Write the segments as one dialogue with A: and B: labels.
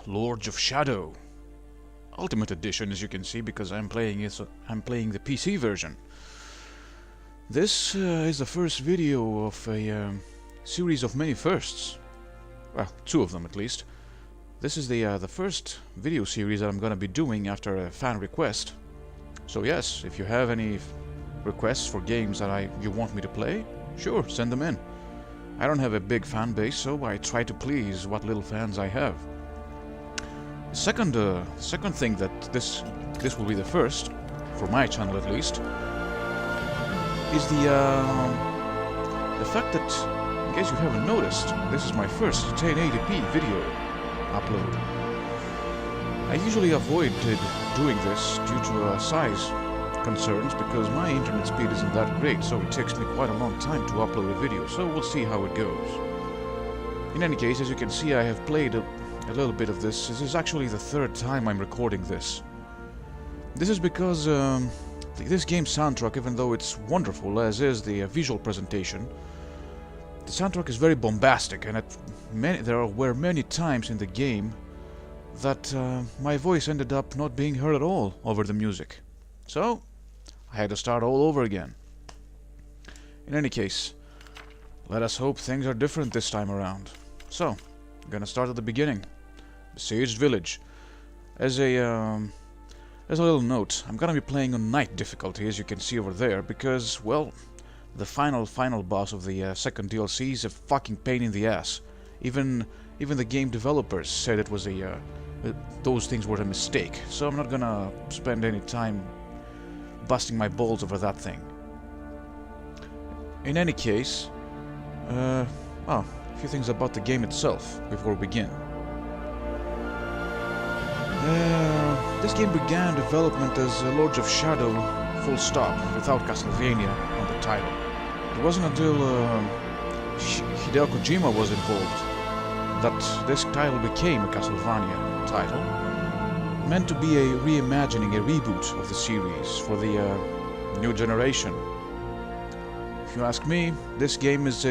A: Lords of Shadow Ultimate Edition, as you can see, because I'm playing the PC version. This is the first video of a series of many firsts. Well, two of them at least. This is the first video series that I'm gonna be doing after a fan request. So yes, if you have any requests for games that you want me to play, sure, send them in. I don't have a big fan base, so I try to please what little fans I have. Second thing that this will be the first, for my channel at least, is the fact that, in case you haven't noticed, this is my first 1080p video upload. I usually avoided doing this due to size concerns, because my internet speed isn't that great, so it takes me quite a long time to upload a video, so we'll see how it goes. In any case, as you can see, I have played a little bit of this. This is actually the third time I'm recording this. This is because this game's soundtrack, even though it's wonderful, as is the visual presentation, the soundtrack is very bombastic, and there were many times in the game that my voice ended up not being heard at all over the music. So, I had to start all over again. In any case, let us hope things are different this time around. So, I'm gonna start at the beginning. Besieged Village. As a little note, I'm gonna be playing on Night difficulty, as you can see over there, because, well, the final boss of the second DLC is a fucking pain in the ass. Even the game developers said it was those things were a mistake, so I'm not gonna spend any time busting my balls over that thing. In any case, well, a few things about the game itself before we begin. This game began development as Lords of Shadow, full stop, without Castlevania on the title. It wasn't until Hideo Kojima was involved that this title became a Castlevania title, meant to be a reimagining, a reboot of the series for the new generation. If you ask me, this game is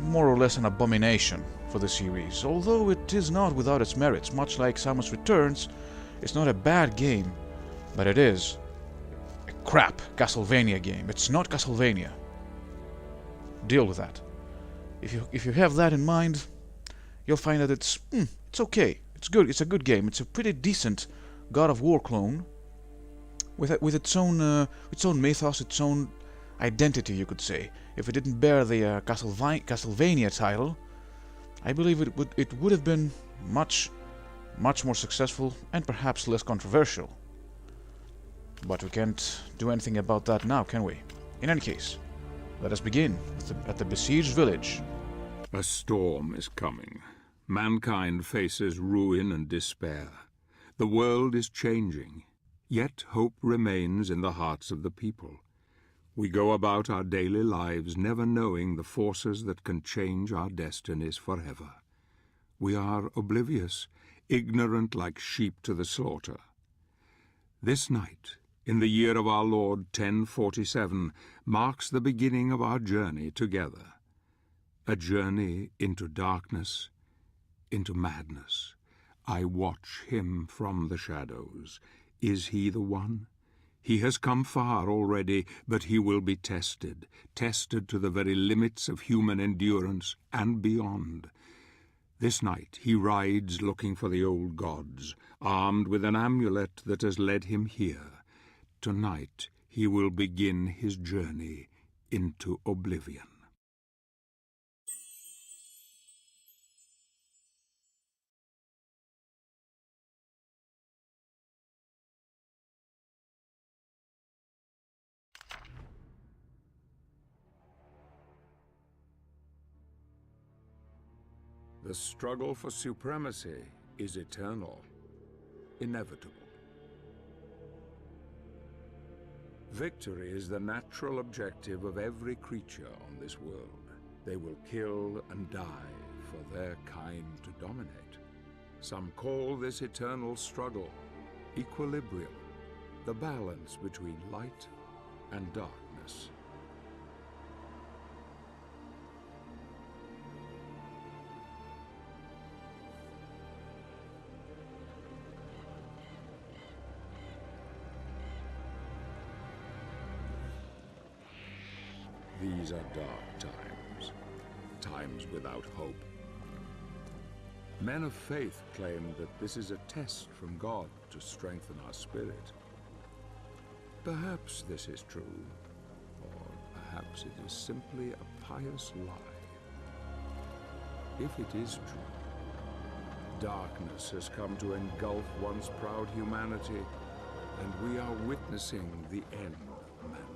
A: more or less an abomination for the series, although it is not without its merits. Much like Samus Returns, it's not a bad game, but it is a crap Castlevania game. It's not Castlevania. Deal with that. If you have that in mind, you'll find that it's okay. It's good. It's a good game. It's a pretty decent God of War clone, with its own mythos, its own identity, you could say. If it didn't bear the Castlevania title, I believe it would have been much more successful and perhaps less controversial. But we can't do anything about that now, can we? In any case, let us begin at the Besieged Village.
B: A storm is coming. Mankind faces ruin and despair. The world is changing, yet hope remains in the hearts of the people. We go about our daily lives never knowing the forces that can change our destinies forever. We are oblivious, ignorant like sheep to the slaughter. This night, in the year of our Lord 1047, marks the beginning of our journey together. A journey into darkness, into madness. I watch him from the shadows. Is he the one? He has come far already, but he will be tested to the very limits of human endurance and beyond. This night he rides looking for the old gods, armed with an amulet that has led him here. Tonight he will begin his journey into oblivion. The struggle for supremacy is eternal, inevitable. Victory is the natural objective of every creature on this world. They will kill and die for their kind to dominate. Some call this eternal struggle equilibrium, the balance between light and darkness. These are dark times, times without hope. Men of faith claim that this is a test from God to strengthen our spirit. Perhaps this is true, or perhaps it is simply a pious lie. If it is true, darkness has come to engulf once proud humanity, and we are witnessing the end of mankind.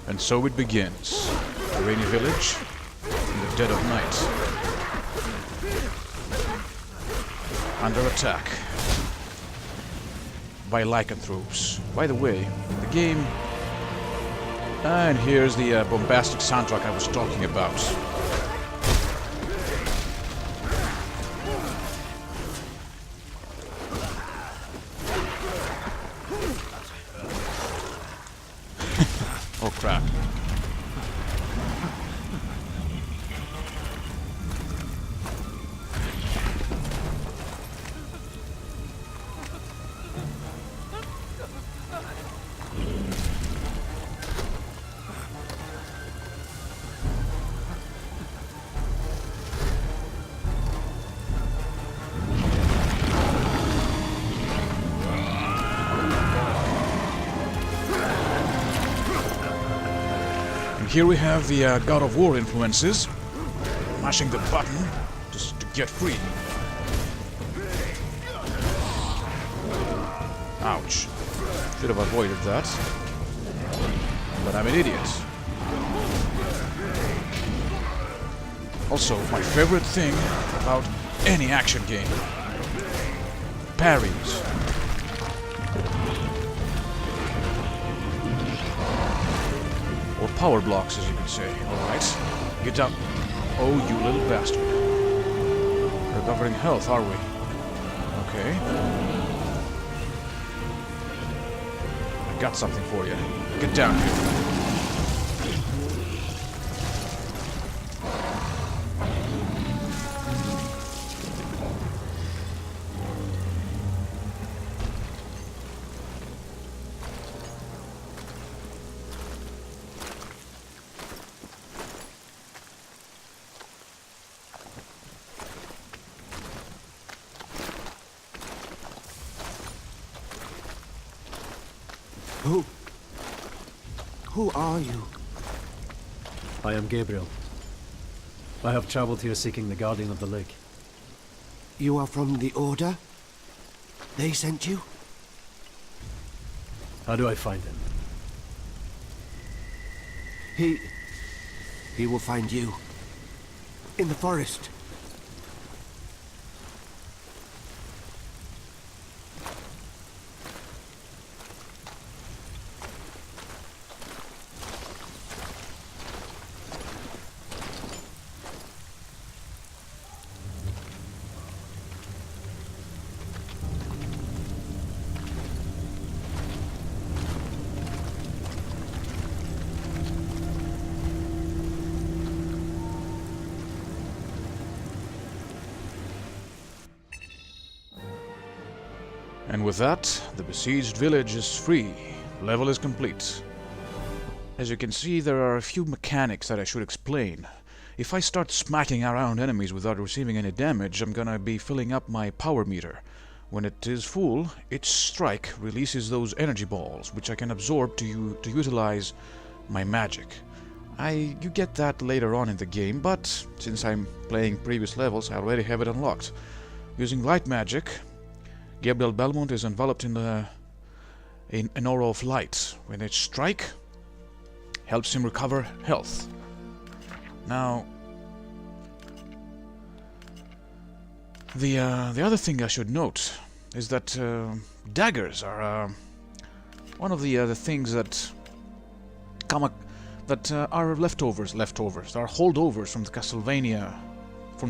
A: And so it begins. A rainy village in the dead of night. Under attack by lycanthropes. By the way, the game... and here's the bombastic soundtrack I was talking about. Oh crap. Here we have the God of War influences, mashing the button just to get free. Ouch. Should have avoided that. But I'm an idiot. Also, my favorite thing about any action game. Parries. Or power blocks, as you could say. Alright. Get down. Oh, you little bastard. Recovering health, are we? Okay. I got something for you. Get down here.
C: Who are you?
D: I am Gabriel. I have traveled here seeking the Guardian of the Lake.
C: You are from the Order? They sent you?
D: How do I find him?
C: He will find you. In the forest.
A: And with that, the besieged village is free. Level is complete. As you can see, there are a few mechanics that I should explain. If I start smacking around enemies without receiving any damage, I'm gonna be filling up my power meter, When it is full, each strike releases those energy balls, which I can absorb to utilize my magic. You get that later on in the game, but since I'm playing previous levels, I already have it unlocked. Using light magic, Gabriel Belmont is enveloped in an aura of light. When each strike helps him recover health. Now, the other thing I should note is that daggers are one of the things that are leftovers. Are holdovers from the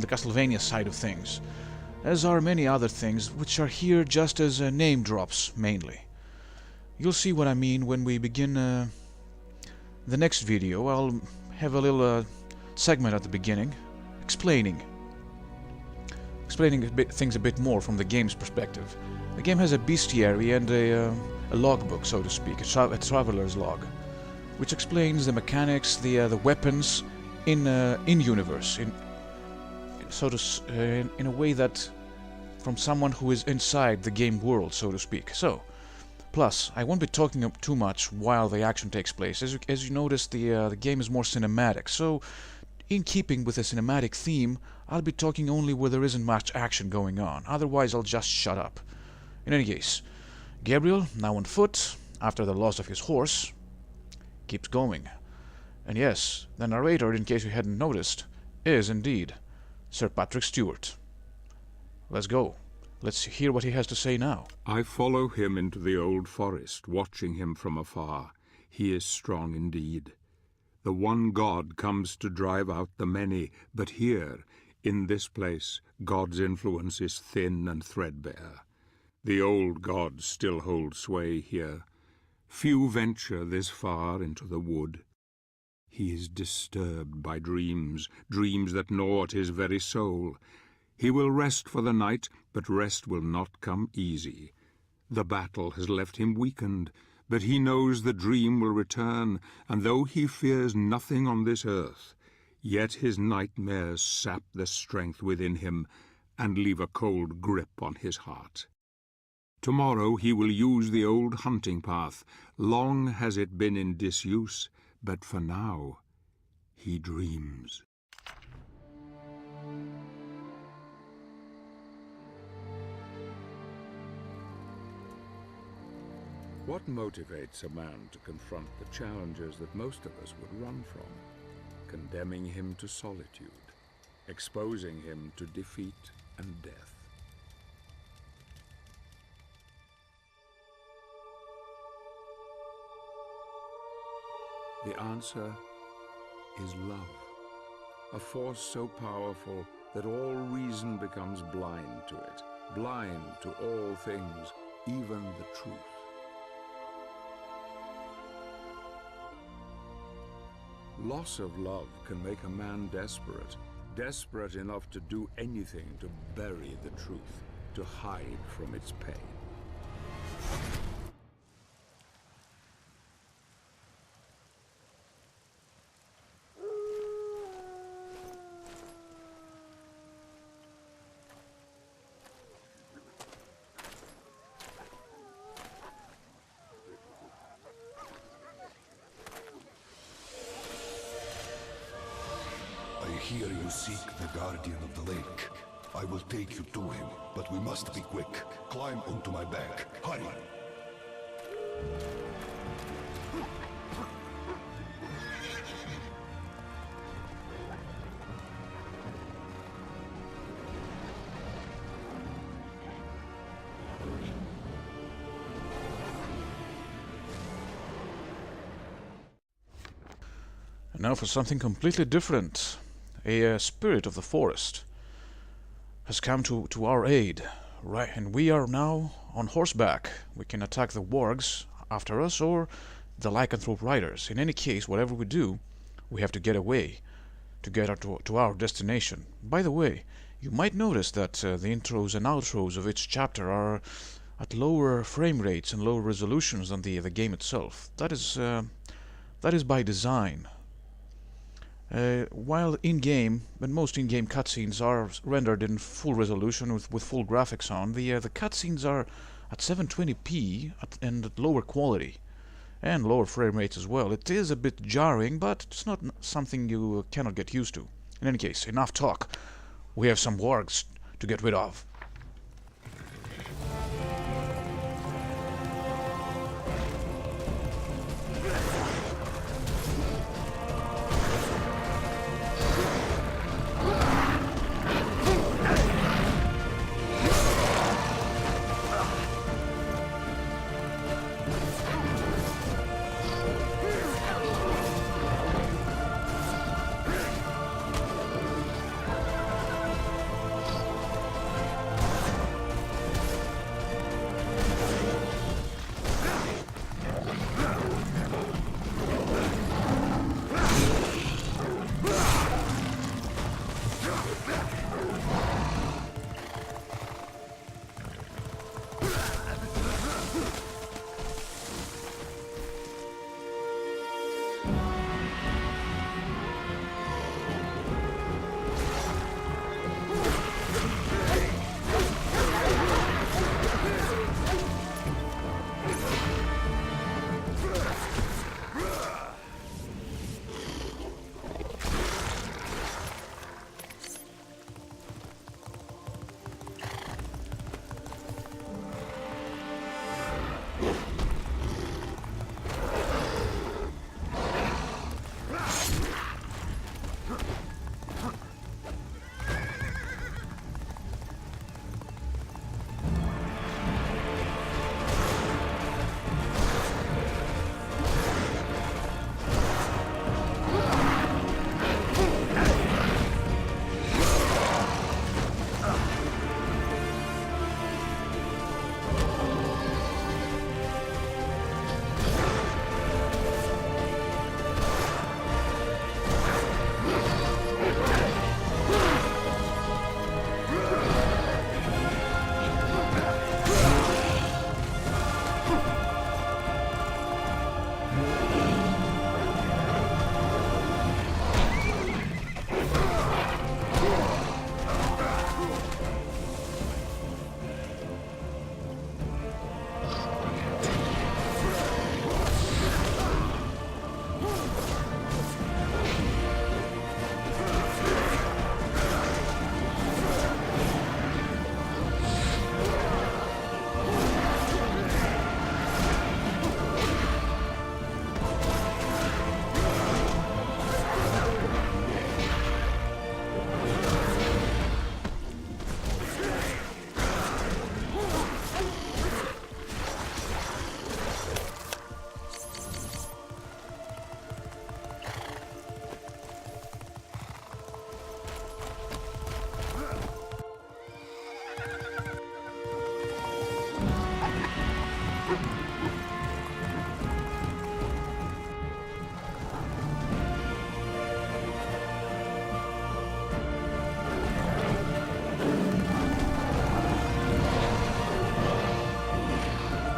A: Castlevania side of things, as are many other things which are here just as name drops mainly. You'll see what I mean when we begin the next video. I'll have a little segment at the beginning explaining things a bit more from the game's perspective. The game has a bestiary and a logbook, so to speak, a traveler's log, which explains the mechanics, the weapons in universe, in a way that from someone who is inside the game world, so to speak. So, plus, I won't be talking too much while the action takes place. As you notice, the game is more cinematic. So, in keeping with the cinematic theme, I'll be talking only where there isn't much action going on. Otherwise, I'll just shut up. In any case, Gabriel, now on foot, after the loss of his horse, keeps going. And yes, the narrator, in case you hadn't noticed, is indeed Sir Patrick Stewart. Let's go. Let's hear what he has to say now.
B: I follow him into the old forest, watching him from afar. He is strong indeed. The one God comes to drive out the many, but here, in this place, God's influence is thin and threadbare. The old gods still hold sway here. Few venture this far into the wood. He is disturbed by dreams that gnaw at his very soul. He will rest for the night, but rest will not come easy. The battle has left him weakened, but he knows the dream will return, and though he fears nothing on this earth, yet his nightmares sap the strength within him and leave a cold grip on his heart. Tomorrow he will use the old hunting path. Long has it been in disuse, but for now he dreams. What motivates a man to confront the challenges that most of us would run from? Condemning him to solitude, exposing him to defeat and death. The answer is love, a force so powerful that all reason becomes blind to it, blind to all things, even the truth. Loss of love can make a man desperate, desperate enough to do anything to bury the truth, to hide from its pain.
E: I hear you seek the Guardian of the Lake. I will take you to him, but we must be quick. Climb onto my back. Hurry!
A: And now for something completely different. A spirit of the forest has come to our aid, right? And we are now on horseback. We can attack the wargs after us or the lycanthrope riders. In any case, whatever we do, we have to get away to get to our destination. By the way, you might notice that the intros and outros of each chapter are at lower frame rates and lower resolutions than the game itself. That is by design. While in-game, and most in-game cutscenes are rendered in full resolution with full graphics on, the cutscenes are at 720p and at lower quality, and lower frame rates as well. It is a bit jarring, but it's not something you cannot get used to. In any case, enough talk. We have some wargs to get rid of.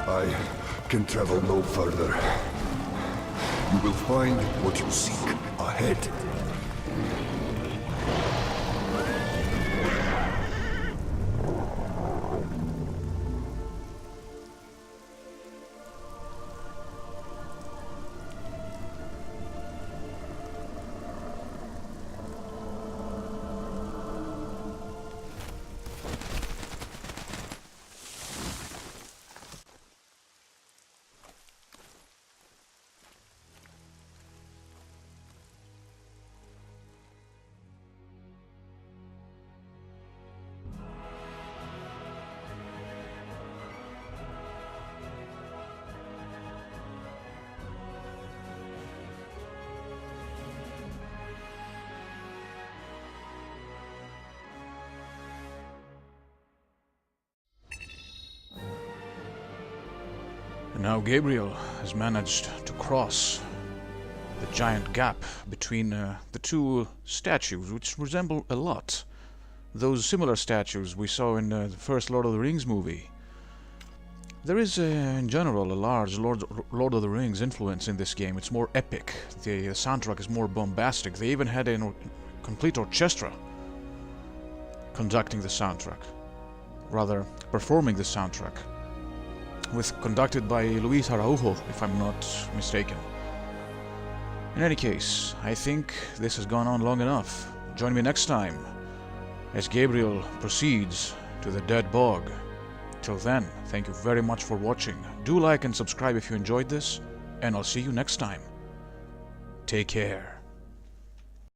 E: I can travel no further. You will find what you seek ahead.
A: And now Gabriel has managed to cross the giant gap between the two statues, which resemble a lot those similar statues we saw in the first Lord of the Rings movie. There is, in general, a large Lord of the Rings influence in this game. It's more epic. The soundtrack is more bombastic. They even had a complete orchestra conducting the soundtrack. Rather, performing the soundtrack. Conducted by Luis Araujo, if I'm not mistaken. In any case, I think this has gone on long enough. Join me next time as Gabriel proceeds to the Dead Bog. Till then, thank you very much for watching. Do like and subscribe if you enjoyed this, and I'll see you next time. Take care.